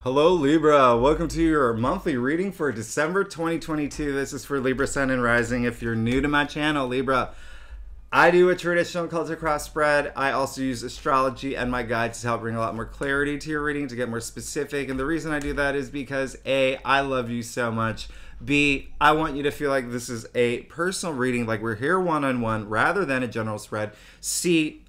Hello Libra, welcome to your monthly reading for December 2022. This is for Libra Sun and Rising. If you're new to my channel, Libra, I do a traditional culture cross spread. I also use astrology and my guides to help bring a lot more clarity to your reading, to get more specific. And the reason I do that is because A, I love you so much. B, I want you to feel like this is a personal reading, like we're here one-on-one rather than a general spread. C,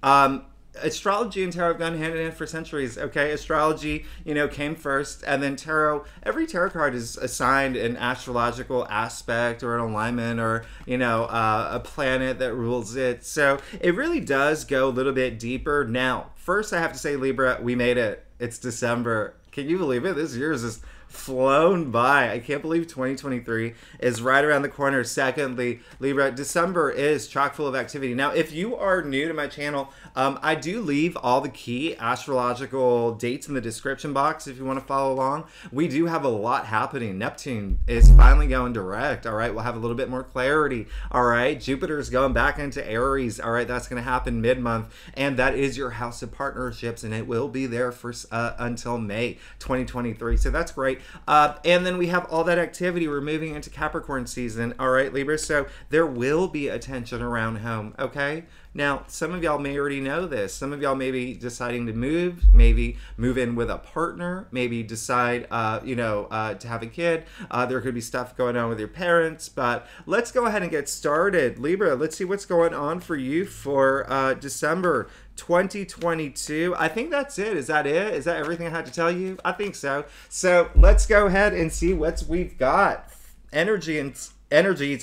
astrology and tarot have gone hand in hand for centuries. Okay, astrology, came first, and then tarot. Every tarot card is assigned an astrological aspect or an alignment or a planet that rules it. So it really does go a little bit deeper. Now, first I have to say, Libra, we made it. It's December. Can you believe it? This year is just flown by. I can't believe 2023 is right around the corner. Secondly, Libra, December is chock full of activity. Now, if you are new to my channel, I do leave all the key astrological dates in the description box if you want to follow along. We do have a lot happening. Neptune is finally going direct. All right, we'll have a little bit more clarity. All right, Jupiter's going back into Aries. All right, that's going to happen mid-month, and that is your house of partnerships, and it will be there for until May 2023. So that's great. And then we have all that activity. We're moving into Capricorn season. All right, Libra. So there will be attention around home. Okay. Now, some of y'all may already know this. Some of y'all may be deciding to move, maybe move in with a partner, maybe decide, to have a kid. There could be stuff going on with your parents, but let's go ahead and get started. Libra, let's see what's going on for you for December 2022. I think that's it. Is that it? Is that everything I had to tell you? I think so. So let's go ahead and see what we've got. Energies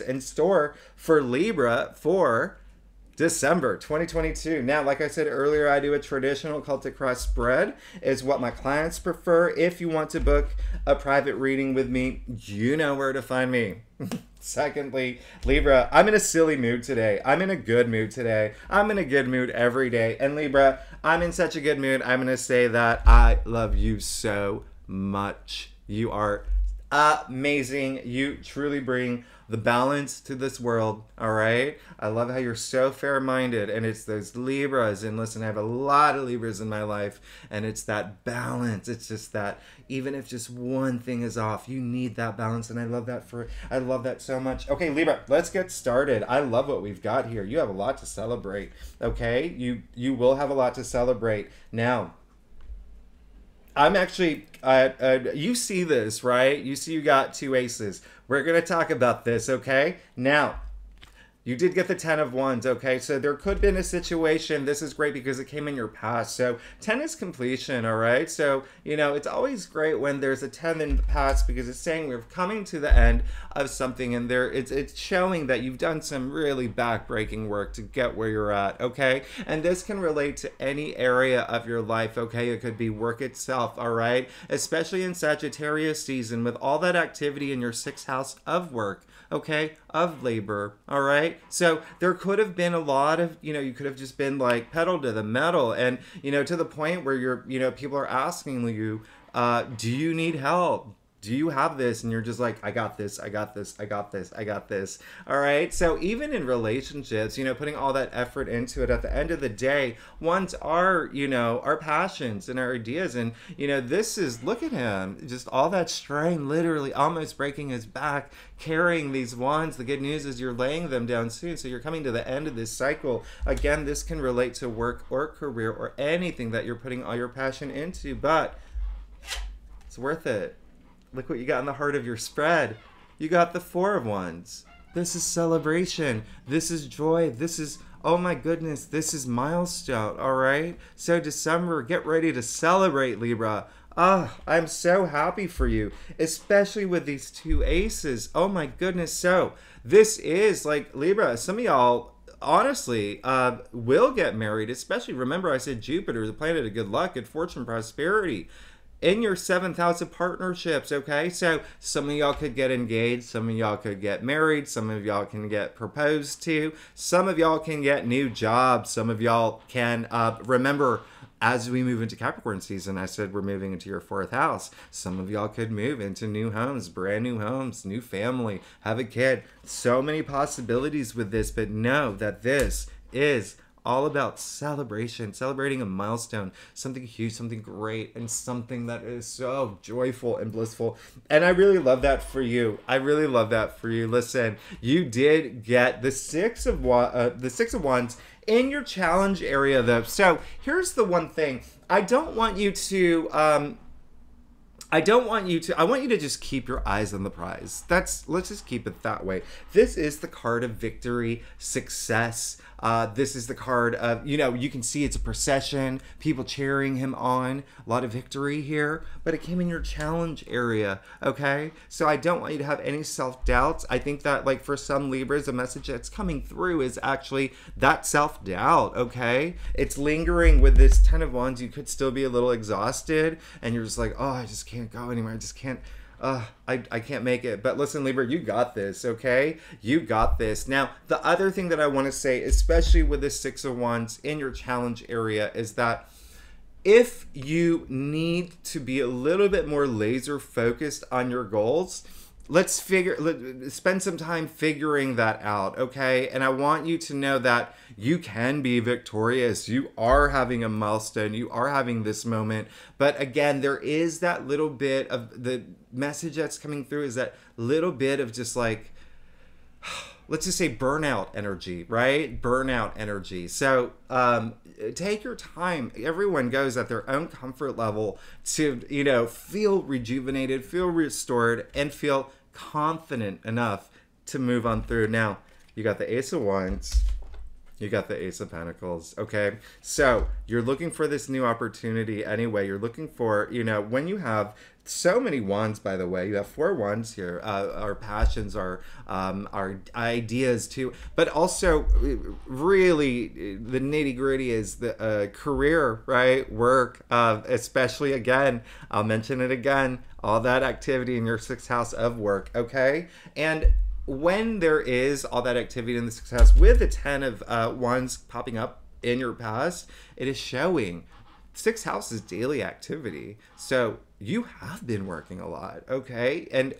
in store for Libra for December 2022. Now, like I said earlier, I do a traditional Celtic cross spread. Is what my clients prefer. If you want to book a private reading with me, you know where to find me. Secondly, Libra, I'm in a silly mood today. I'm in a good mood today. I'm in a good mood every day. And Libra, I'm in such a good mood. I'm going to say that I love you so much. You are amazing. You truly bring the balance to this world. All right, I love how you're so fair-minded, and it's those Libras. And listen, I have a lot of Libras in my life, and it's that balance. It's just that even if just one thing is off, you need that balance, and I love that so much. Okay, Libra, let's get started. I love what we've got here. You have a lot to celebrate. Okay, you will have a lot to celebrate. Now, I'm actually, you see this, right? You see you got two aces. We're going to talk about this, okay? Now, you did get the 10 of Wands, okay? So there could have been a situation. This is great because it came in your past. So 10 is completion, all right? So, it's always great when there's a 10 in the past because it's saying we're coming to the end of something, and it's showing that you've done some really back-breaking work to get where you're at, okay? And this can relate to any area of your life, okay? It could be work itself, all right? Especially in Sagittarius season with all that activity in your 6th house of work, okay, of labor, all right? So there could have been a lot of, you could have just been like pedal to the metal, and, to the point where you're, people are asking you, do you need help? Do you have this? And you're just like, I got this, I got this, I got this, I got this. All right. So even in relationships, putting all that effort into it, at the end of the day, ones are, our passions and our ideas. And, this is, look at him, just all that strain, literally almost breaking his back, carrying these wands. The good news is you're laying them down soon. So you're coming to the end of this cycle. Again, this can relate to work or career or anything that you're putting all your passion into, but it's worth it. Look what you got in the heart of your spread. You got the 4 of Wands. This is celebration. This is joy. This is, oh my goodness, this is milestone, all right? So December, get ready to celebrate, Libra. I'm so happy for you, especially with these 2 aces. Oh my goodness. So this is like, Libra, some of y'all honestly will get married, especially, remember I said Jupiter, the planet of good luck, good fortune, prosperity, in your 7th house of partnerships, okay? So some of y'all could get engaged, some of y'all could get married, some of y'all can get proposed to, some of y'all can get new jobs, some of y'all can, remember, as we move into Capricorn season, I said we're moving into your 4th house. Some of y'all could move into new homes, brand new homes, new family, have a kid. So many possibilities with this, but know that this is all about celebration, celebrating a milestone, something huge, something great, and something that is so joyful and blissful. And I really love that for you. I really love that for you. Listen, you did get the Six of Wands in your challenge area, though. So here's the one thing. I want you to just keep your eyes on the prize. Let's just keep it that way. This is the card of victory, success. This is the card of, you can see it's a procession, people cheering him on, a lot of victory here, but it came in your challenge area, okay? So I don't want you to have any self-doubts. I think that, like, for some Libras, a message that's coming through is actually that self-doubt, okay? It's lingering with this Ten of Wands. You could still be a little exhausted, and you're just like, oh, I just can't go anywhere. I just can't. I can't make it. But listen, Libra, you got this, okay? You got this. Now, the other thing that I want to say, especially with the Six of Wands in your challenge area, is that if you need to be a little bit more laser focused on your goals, let's spend some time figuring that out, okay? And I want you to know that you can be victorious. You are having a milestone. You are having this moment. But again, there is that little bit of the message that's coming through, is that little bit of just like, let's just say burnout energy, right? Burnout energy. So take your time. Everyone goes at their own comfort level to, feel rejuvenated, feel restored, and feel confident enough to move on through. Now, you got the Ace of Wands, you got the Ace of Pentacles, okay? So you're looking for this new opportunity anyway. You're looking for, when you have so many wands, by the way, you have 4 wands here. Our passions, our ideas too, but also really the nitty gritty is the career, right? Work, especially, again, I'll mention it again, all that activity in your 6th house of work, okay? And when there is all that activity in the success with the 10 of Wands popping up in your past, it is showing 6th house is daily activity. So you have been working a lot, okay? And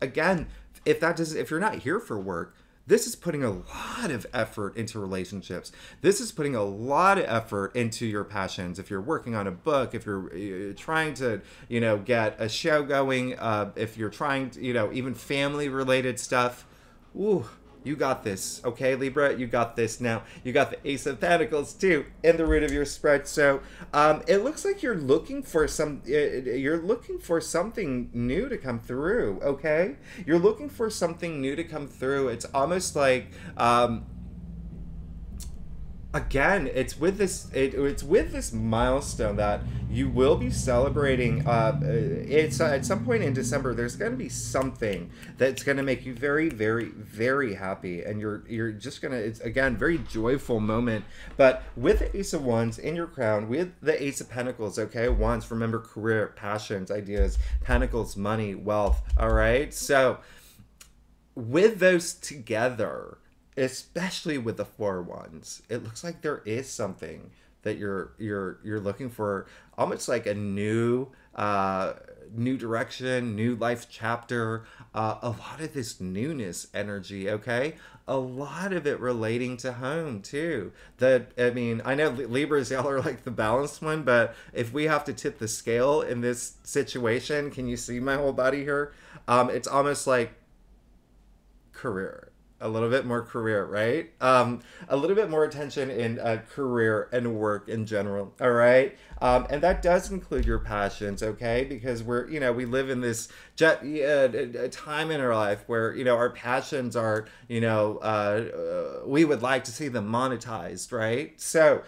again, if you're not here for work, this is putting a lot of effort into relationships. This is putting a lot of effort into your passions. If you're working on a book, if you're trying to, get a show going, if you're trying to, even family related stuff, ooh, you got this, okay, Libra? You got this. Now, you got the Ace of Pentacles, too, in the root of your spread. So, it looks like you're looking for something new to come through, okay? You're looking for something new to come through. It's almost like, again, it's with this milestone that you will be celebrating. It's at some point in December. There's going to be something that's going to make you very, very, very happy, and you're just gonna. It's, again, very joyful moment. But with the Ace of Wands in your crown, with the Ace of Pentacles, okay, Wands, remember, career, passions, ideas, Pentacles, money, wealth. All right, so with those together, especially with the 4 Wands, it looks like there is something that you're looking for, almost like a new direction, new life chapter, a lot of this newness energy, okay? A lot of it relating to home too. I know Libras, y'all are like the balanced one, but if we have to tip the scale in this situation, can you see my whole body here? It's almost like career. A little bit more career, right? A little bit more attention in career and work in general, all right? And that does include your passions, okay? Because we live in this time in our life where, our passions are, we would like to see them monetized, right? So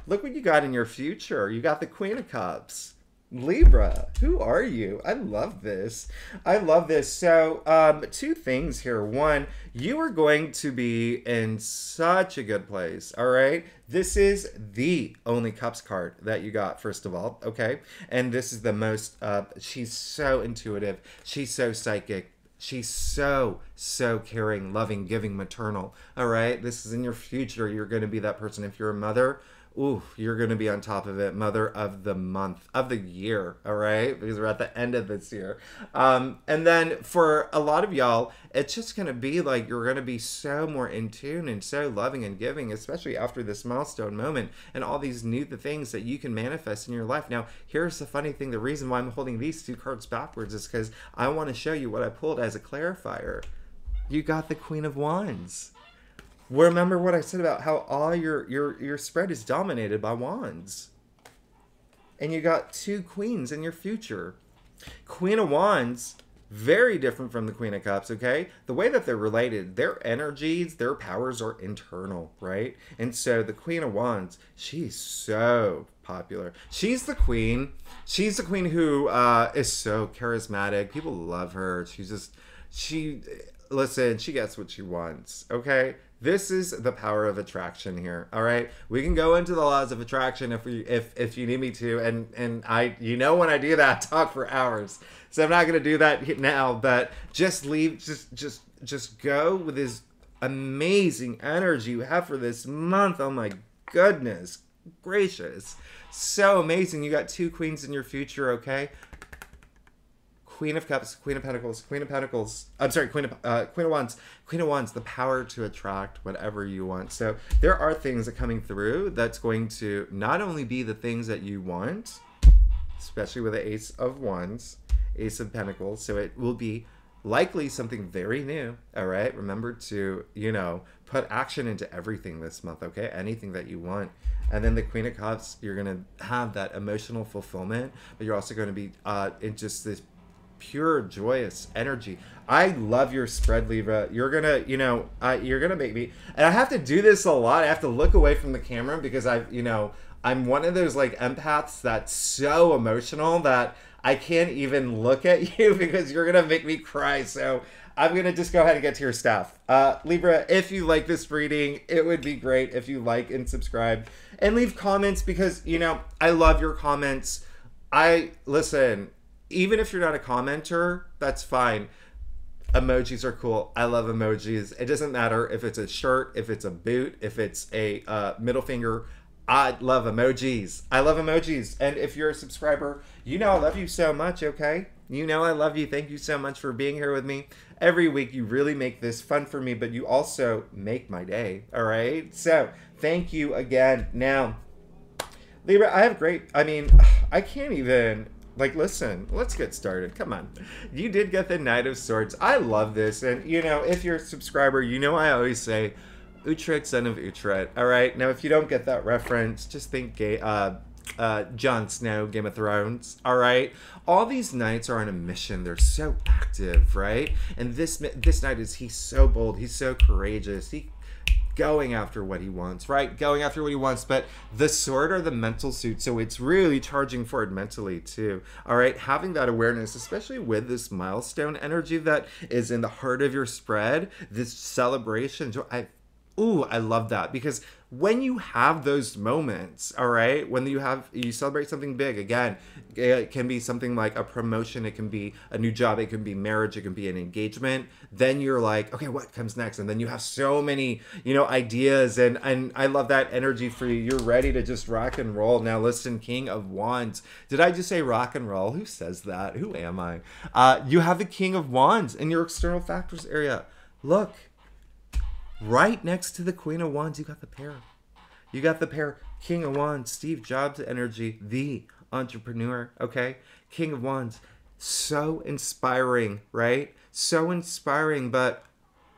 look what you got in your future. You got the Queen of Cups. Libra, who are you? I love this. I love this. So, 2 things here. One, you are going to be in such a good place, all right? This is the only Cups card that you got, first of all, okay? And this is the most, she's so intuitive. She's so psychic. She's so caring, loving, giving, maternal, all right? This is in your future. You're going to be that person. If you're a mother, ooh, you're going to be on top of it. Mother of the month, of the year, all right? Because we're at the end of this year. And then for a lot of y'all, it's just going to be like you're going to be so more in tune and so loving and giving, especially after this milestone moment and all these new things that you can manifest in your life. Now, here's the funny thing. The reason why I'm holding these two cards backwards is because I want to show you what I pulled as a clarifier. You got the Queen of Wands. Remember what I said about how all your spread is dominated by wands. And you got two queens in your future. Queen of Wands, very different from the Queen of Cups, okay? The way that they're related, their energies, their powers are internal, right? And so the Queen of Wands, she's so popular. She's the queen. She's the queen who is so charismatic. People love her. Listen, she gets what she wants, okay? This is the power of attraction here, all right? We can go into the laws of attraction if you need me to, and I, when I do that, I talk for hours. So I'm not gonna do that now, but just go with this amazing energy you have for this month. Oh my goodness gracious, so amazing. You got two queens in your future, okay? Queen of Cups, Queen of Pentacles, Queen of Pentacles. I'm sorry, Queen of Wands. Queen of Wands, the power to attract whatever you want. So there are things that are coming through that's going to not only be the things that you want, especially with the Ace of Wands, Ace of Pentacles. So it will be likely something very new. All right. Remember to, put action into everything this month. Okay. Anything that you want. And then the Queen of Cups, you're going to have that emotional fulfillment, but you're also going to be in just this pure joyous energy. I love your spread, Libra. You're gonna make me, and I have to do this a lot. I have to look away from the camera because I'm one of those like empaths that's so emotional that I can't even look at you because you're gonna make me cry. So I'm gonna just go ahead and get to your stuff. Libra, if you like this reading, it would be great if you like and subscribe and leave comments because I love your comments. Listen. Even if you're not a commenter, that's fine. Emojis are cool. I love emojis. It doesn't matter if it's a shirt, if it's a boot, if it's a middle finger. I love emojis. I love emojis. And if you're a subscriber, I love you so much, okay? I love you. Thank you so much for being here with me. Every week, you really make this fun for me, but you also make my day, all right? So, thank you again. Now, Libra, I can't even... listen, let's get started. Come on. You did get the Knight of Swords. I love this. And, if you're a subscriber, I always say, Utrecht, son of Utrecht. All right? Now, if you don't get that reference, just think Jon Snow, Game of Thrones. All right? All these knights are on a mission. They're so active, right? And this knight he's so bold. He's so courageous. Going after what he wants, right? Going after what he wants, but the sword or the mental suit, so it's really charging forward mentally too. All right, having that awareness, especially with this milestone energy that is in the heart of your spread, this celebration. I love that because when you have those moments, all right, when you celebrate something big, again, it can be something like a promotion, it can be a new job, it can be marriage, it can be an engagement. Then you're like, okay, what comes next? And then you have so many, ideas, and I love that energy for you. You're ready to just rock and roll. Now listen, King of Wands. Did I just say rock and roll? Who says that? Who am I? You have the King of Wands in your external factors area. Look. Right next to the Queen of Wands, you got the pair. You got the pair. King of Wands, Steve Jobs energy, the entrepreneur, okay? King of Wands, so inspiring, right? So inspiring, but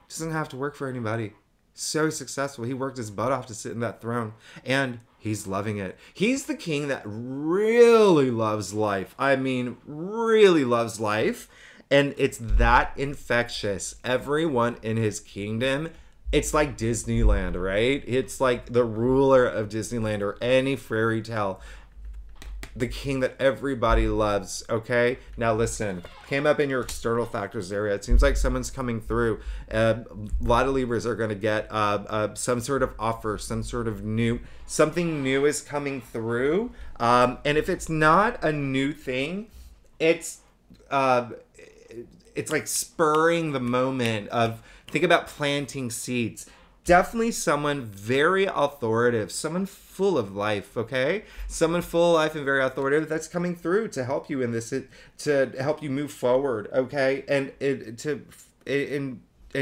doesn't have to work for anybody. So successful. He worked his butt off to sit in that throne, and he's loving it. He's the king that really loves life. I mean, really loves life, and it's that infectious. Everyone in his kingdom, it's like Disneyland, right? It's like the ruler of Disneyland or any fairy tale. The king that everybody loves, okay? Now listen, came up in your external factors area. It seems like someone's coming through. A lot of Libras are going to get some sort of offer, something new is coming through. And if it's not a new thing, it's like spurring the moment of, think about planting seeds. definitely someone very authoritative, someone full of life, okay? Someone full of life and very authoritative that's coming through to help you in this, to help you move forward, okay? And in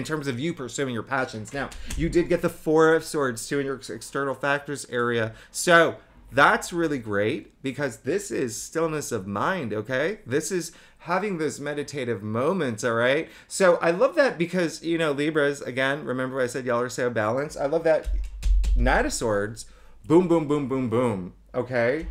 terms of you pursuing your passions. Now, you did get the Four of Swords too in your external factors area. So that's really great because this is stillness of mind, okay? This is having those meditative moments, all right? So I love that because, you know, Libras, again, remember I said y'all are so balanced. I love that Knight of Swords, boom, boom, boom, boom, boom, okay?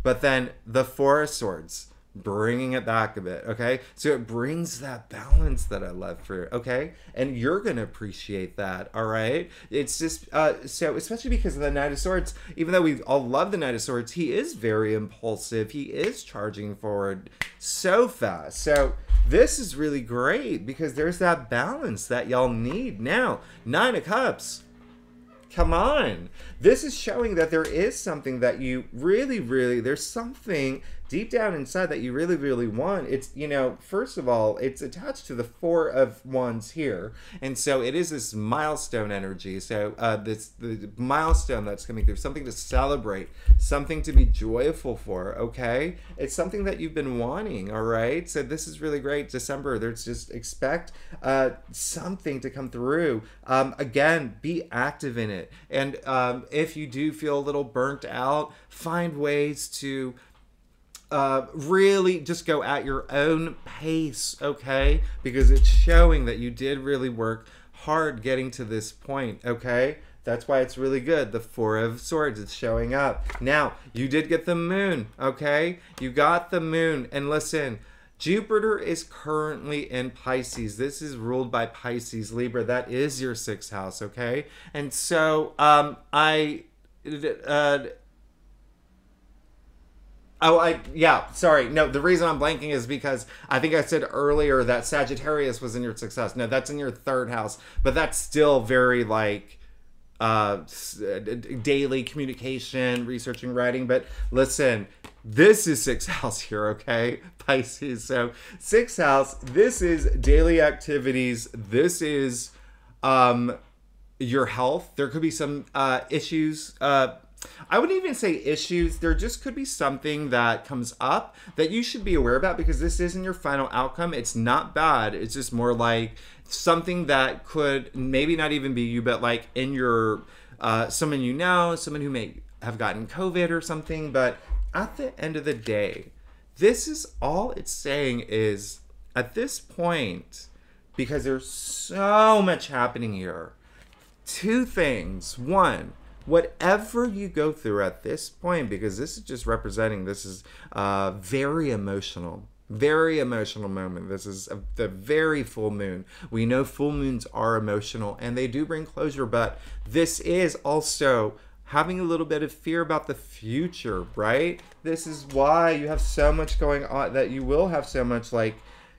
But then the Four of Swords, bringing it back a bit, okay? So it brings that balance that I love for, okay? And you're going to appreciate that, all right? It's just, so especially because of the Knight of Swords, even though we all love the Knight of Swords, he is very impulsive. He is charging forward so fast. So this is really great because there's that balance that y'all need. Now, Nine of Cups. Come on. This is showing that there is something that you really, there's something deep down inside that you really want. It's, you know, first of all, it's attached to the Four of Wands here. And so it is this milestone energy. So the milestone that's coming through, something to celebrate, something to be joyful for, okay? It's something that you've been wanting, all right? So this is really great. December, there's just expect something to come through. Again, be active in it. And if you do feel a little burnt out, find ways to really just go at your own pace, okay? Because it's showing that you did really work hard getting to this point, okay? That's why it's really good. The Four of Swords, it's showing up. Now, you did get the moon, okay? You got the moon. And listen, Jupiter is currently in Pisces. This is ruled by Pisces, Libra. That is your 6th house, okay? And so, sorry. No, the reason I'm blanking is because I think I said earlier that Sagittarius was in your 6th house. No, that's in your 3rd house. But that's still very, like, daily communication, researching, writing. But listen, this is 6th house here, okay? Pisces. So 6th house, this is daily activities. This is your health. There could be some issues. I wouldn't even say issues. There just could be something that comes up that you should be aware about because this isn't your final outcome. It's not bad. It's just more like something that could maybe not even be you, but like in your, someone you know, someone who may have gotten COVID or something. But at the end of the day, this is all it's saying is at this point, because there's so much happening here, 2 things. One, whatever you go through at this point, because this is just representing, this is very emotional moment. This is the very full moon. We know full moons are emotional and they do bring closure, but this is also having a little bit of fear about the future, right? This is why you have so much going on, that you will have so much like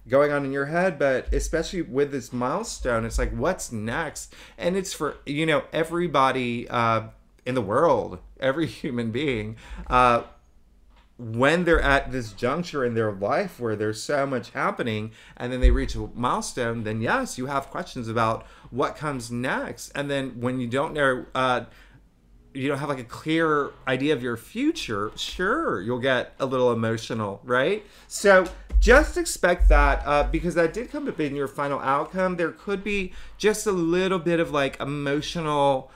going on in your head, but especially with this milestone, it's like, what's next? And it's for, you know, everybody in the world, every human being, when they're at this juncture in their life where there's so much happening and then they reach a milestone, then yes, you have questions about what comes next. And then when you don't know, you don't have like a clear idea of your future, sure, you'll get a little emotional, right? So just expect that because that did come up in your final outcome. There could be just a little bit of like emotional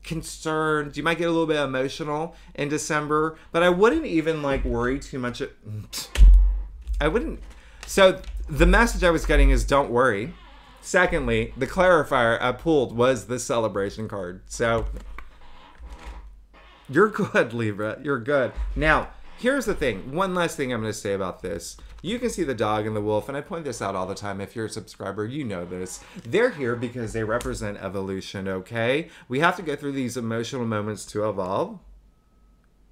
concerns. You might get a little bit emotional in December, but I wouldn't even like worry too much. I wouldn't. So the message I was getting is don't worry. Secondly, the clarifier I pulled was the celebration card. So you're good, Libra. You're good. Now, here's the thing. One last thing I'm going to say about this. You can see the dog and the wolf, and I point this out all the time. If you're a subscriber, you know this. They're here because they represent evolution, okay? We have to go through these emotional moments to evolve.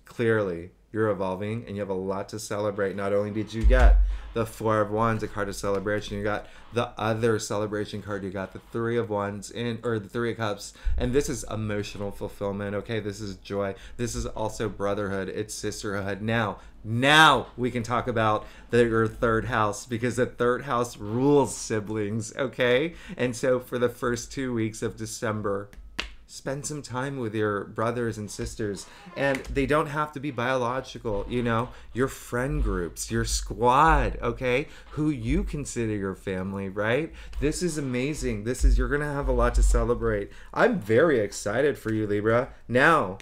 Clearly, You're evolving, and you have a lot to celebrate. Not only did you get the Four of Wands, a card of celebration, you got the other celebration card. You got the Three of Wands or the Three of Cups, and this is emotional fulfillment. Okay, this is joy. This is also brotherhood. It's sisterhood. Now we can talk about your third house, because the third house rules siblings. Okay, and so for the first 2 weeks of December, spend some time with your brothers and sisters, and they don't have to be biological, your friend groups, your squad, okay, who you consider your family, right? This is amazing. You're gonna have a lot to celebrate. I'm very excited for you, Libra. Now,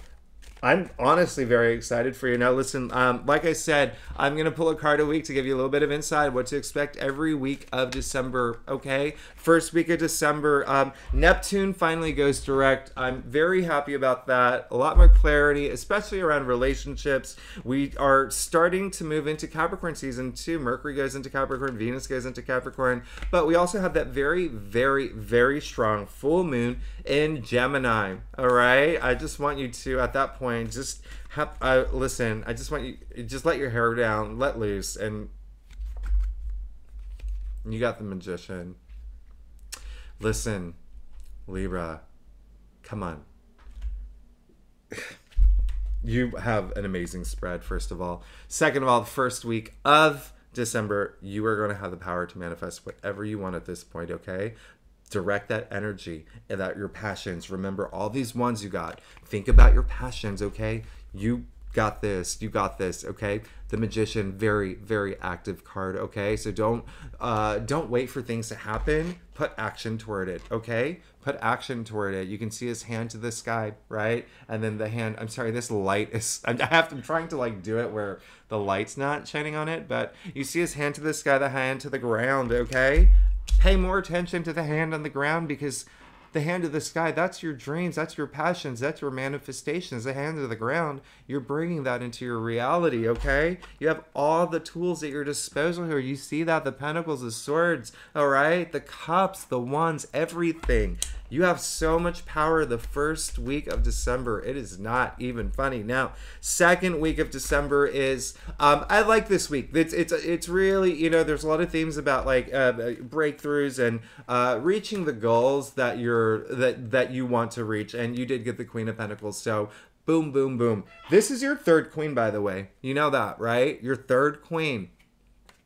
I'm honestly very excited for you. Now, listen, like I said, I'm going to pull a card a week to give you a little bit of insight what to expect every week of December, okay? First week of December, Neptune finally goes direct. I'm very happy about that. A lot more clarity, especially around relationships. We are starting to move into Capricorn season 2. Mercury goes into Capricorn, Venus goes into Capricorn, but we also have that very, very, very strong full moon in Gemini, all right? I just want you to, at that point, just listen. I just want you just let your hair down, let loose, and you got the Magician. Listen, Libra, come on. You have an amazing spread, first of all. Second of all, the first week of December, you are going to have the power to manifest whatever you want at this point, okay? Direct that energy and that your passions. Remember all these ones you got. Think about your passions, okay? You got this. You got this, okay? The Magician, very, very active card, okay? So don't wait for things to happen. Put action toward it, okay? Put action toward it. You can see his hand to the sky, right? And then the hand, I'm sorry, this light is, I'm trying to like do it where the light's not shining on it, but you see his hand to the sky, the hand to the ground, okay? Pay more attention to the hand on the ground, because the hand of the sky, that's your dreams, that's your passions, that's your manifestations. The hand of the ground, you're bringing that into your reality, okay? You have all the tools at your disposal here. You see that? The pentacles, the swords, all right? The cups, the wands, everything. You have so much power the first week of December. It is not even funny. Now, second week of December is, I like this week. It's really, there's a lot of themes about like breakthroughs and reaching the goals that you want to reach. And you did get the Queen of Pentacles. So boom, boom, boom. This is your third queen, by the way. You know that, right? Your third queen.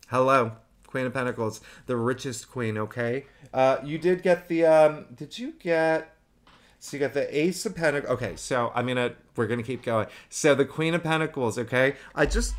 Hello. Queen of Pentacles, the richest queen, okay? You did get the, so you got the Ace of Pentacles. Okay, so we're gonna keep going. So the Queen of Pentacles, okay? I just,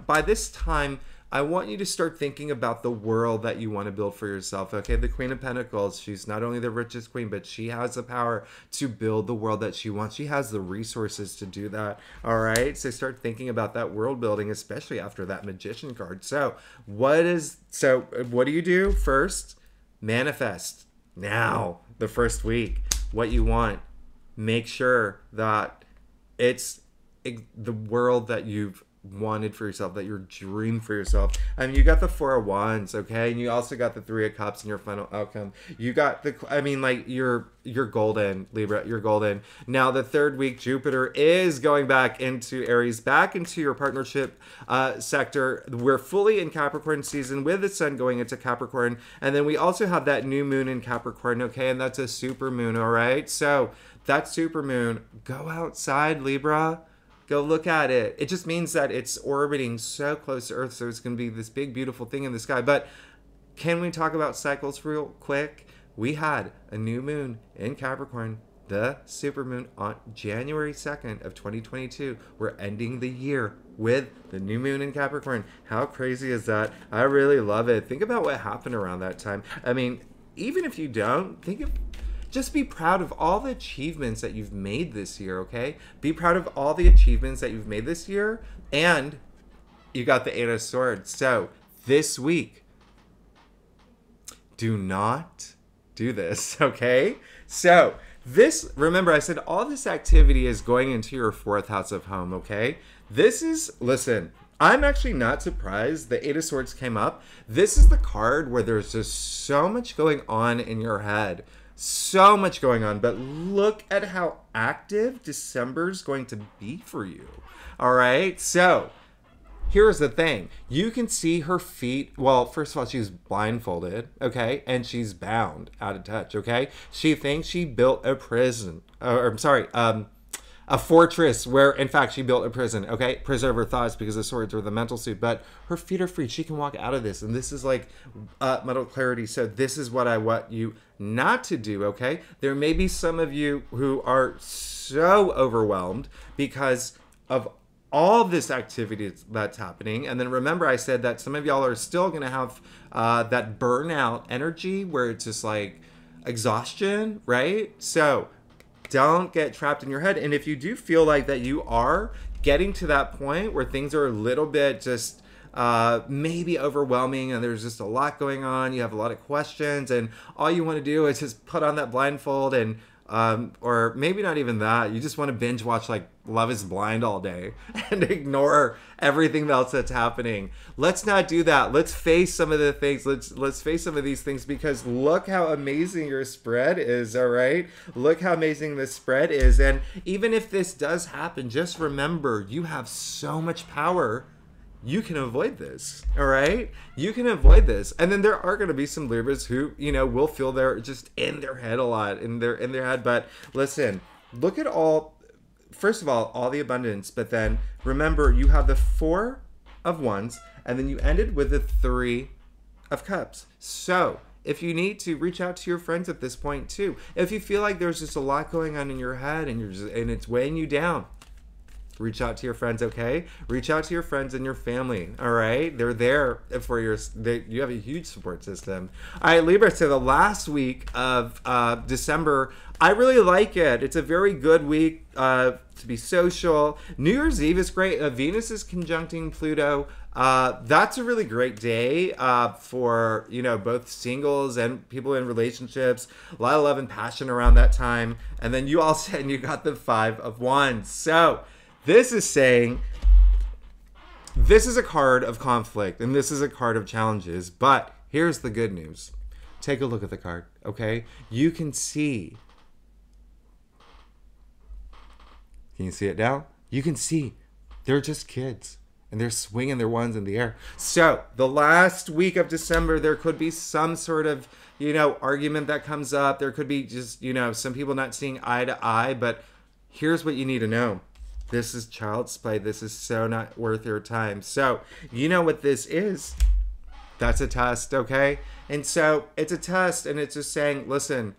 by this time, I want you to start thinking about the world that you want to build for yourself, okay? The Queen of Pentacles, she's not only the richest queen, but she has the power to build the world that she wants. She has the resources to do that, all right? So start thinking about that world building, especially after that Magician card. So what do you do first? Manifest now, the first week, what you want. Make sure that it's the world that you've wanted for yourself, that your dream for yourself. You got the Four of Wands, okay? And you also got the Three of Cups in your final outcome. You got you're golden, Libra, you're golden. Now, the third week, Jupiter is going back into Aries, back into your partnership sector. We're fully in Capricorn season with the sun going into Capricorn. And then we also have that new moon in Capricorn, okay? And that's a super moon, all right? So that super moon, go outside, Libra. Go look at it. It just means that it's orbiting so close to Earth, so it's going to be this big, beautiful thing in the sky. But can we talk about cycles real quick? We had a new moon in Capricorn, the supermoon, on January 2nd of 2022. We're ending the year with the new moon in Capricorn. How crazy is that? I really love it. Think about what happened around that time. Even if you don't, just be proud of all the achievements that you've made this year, okay? Be proud of all the achievements that you've made this year. And you got the Eight of Swords. So this week, do not do this, okay? So remember I said all this activity is going into your fourth house of home, okay? Listen, I'm actually not surprised the Eight of Swords came up. This is the card where there's just so much going on in your head. So much going on, but look at how active December's going to be for you. All right, so here's the thing. You can see her feet. Well, first of all, she's blindfolded, okay? And she's bound, out of touch, okay? She thinks she built a prison. I'm sorry, a fortress where, in fact, she built a prison, okay? Preserve her thoughts because the swords are the mental suit. But her feet are free. She can walk out of this. And this is like mental clarity. So this is what I want you not to do, okay? There may be some of you who are so overwhelmed because of all this activity that's happening. And then remember, I said that some of y'all are still going to have that burnout energy where it's just like exhaustion, right? So don't get trapped in your head. And if you do feel like that you are getting to that point where things are a little bit just maybe overwhelming and there's just a lot going on, you have a lot of questions, and all you want to do is just put on that blindfold and or maybe not even that. You just want to binge watch like Love is Blind all day and ignore everything else that's happening. Let's not do that. Let's face some of the things. Let's face some of these things, because look how amazing your spread is, all right? Look how amazing this spread is. And even if this does happen, just remember you have so much power. You can avoid this, all right? You can avoid this. And then there are going to be some Libras who, you know, will feel they're just in their head a lot, in their head. But listen, look at first of all the abundance, but then remember you have the 4 of Wands, and then you ended with the 3 of Cups. So if you need to, reach out to your friends at this point too. If you feel like there's just a lot going on in your head and and it's weighing you down, reach out to your friends, okay? Reach out to your friends and your family, all right? They're there for you have a huge support system. All right, Libra, so the last week of December, I really like it. It's a very good week to be social. New Year's Eve is great. Venus is conjuncting Pluto. That's a really great day for, you know, both singles and people in relationships. A lot of love and passion around that time. And then you all said you got the 5 of Wands. So this is saying this is a card of conflict and this is a card of challenges. But here's the good news. Take a look at the card, okay? You can see. Can you see it now? You can see they're just kids and they're swinging their wands in the air. So the last week of December, there could be some sort of, you know, argument that comes up. There could be just, you know, some people not seeing eye to eye. But here's what you need to know. This is child's play. This is so not worth your time. So you know what this is. That's a test, okay? And so it's a test, and it's just saying, listen,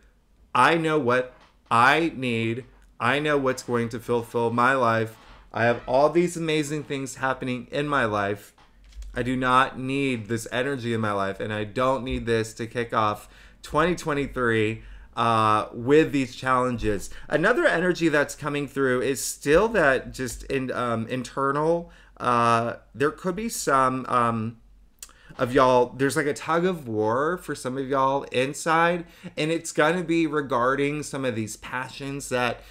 I know what I need. I know what's going to fulfill my life. I have all these amazing things happening in my life. I do not need this energy in my life, and I don't need this to kick off 2023 with these challenges. Another energy that's coming through is still that just internal. There could be some of y'all, there's like a tug of war for some of y'all inside, and it's going to be regarding some of these passions that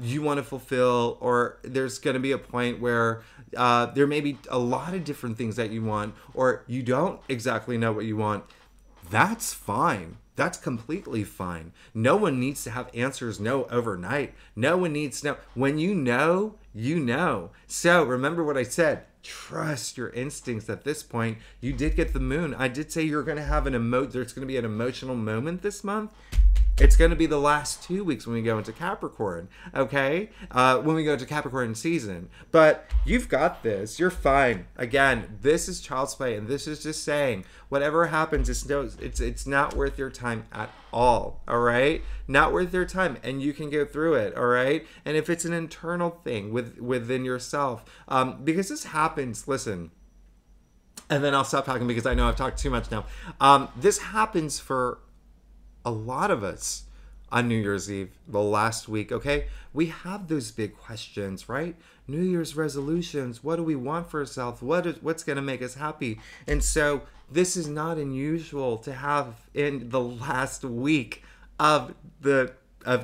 you want to fulfill, or there's going to be a point where there may be a lot of different things that you want, or you don't exactly know what you want. That's fine. That's completely fine. No one needs to have answers overnight. No one needs to know. When you know, you know. So remember what I said. Trust your instincts at this point. You did get the moon. I did say you're going to have there's going to be an emotional moment this month. It's going to be the last 2 weeks when we go into Capricorn, okay? When we go into Capricorn season. But you've got this. You're fine. Again, this is child's play, and this is just saying whatever happens, it's not worth your time at all, all right? Not worth your time, and you can go through it, all right? And if it's an internal thing within yourself, because this happens, listen, and then I'll stop talking because I know I've talked too much now. This happens for a lot of us on New Year's Eve, the last week, okay? We have those big questions, right? New Year's resolutions. What do we want for ourselves? What's going to make us happy? And so this is not unusual to have in the last week of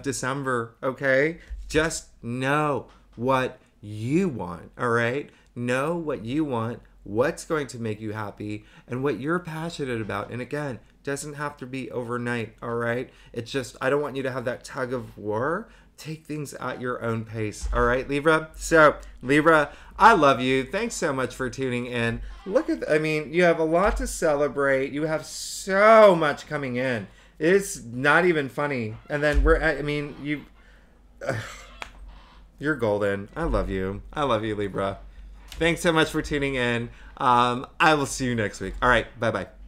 December, okay? Just know what you want, all right? Know what you want, what's going to make you happy, and what you're passionate about. And again, doesn't have to be overnight, all right? It's just, I don't want you to have that tug of war take things at your own pace. All right, Libra? So, Libra, I love you. Thanks so much for tuning in. I mean, you have a lot to celebrate. You have so much coming in. It's not even funny. And then you're golden. I love you. I love you, Libra. Thanks so much for tuning in. I will see you next week. All right, bye-bye.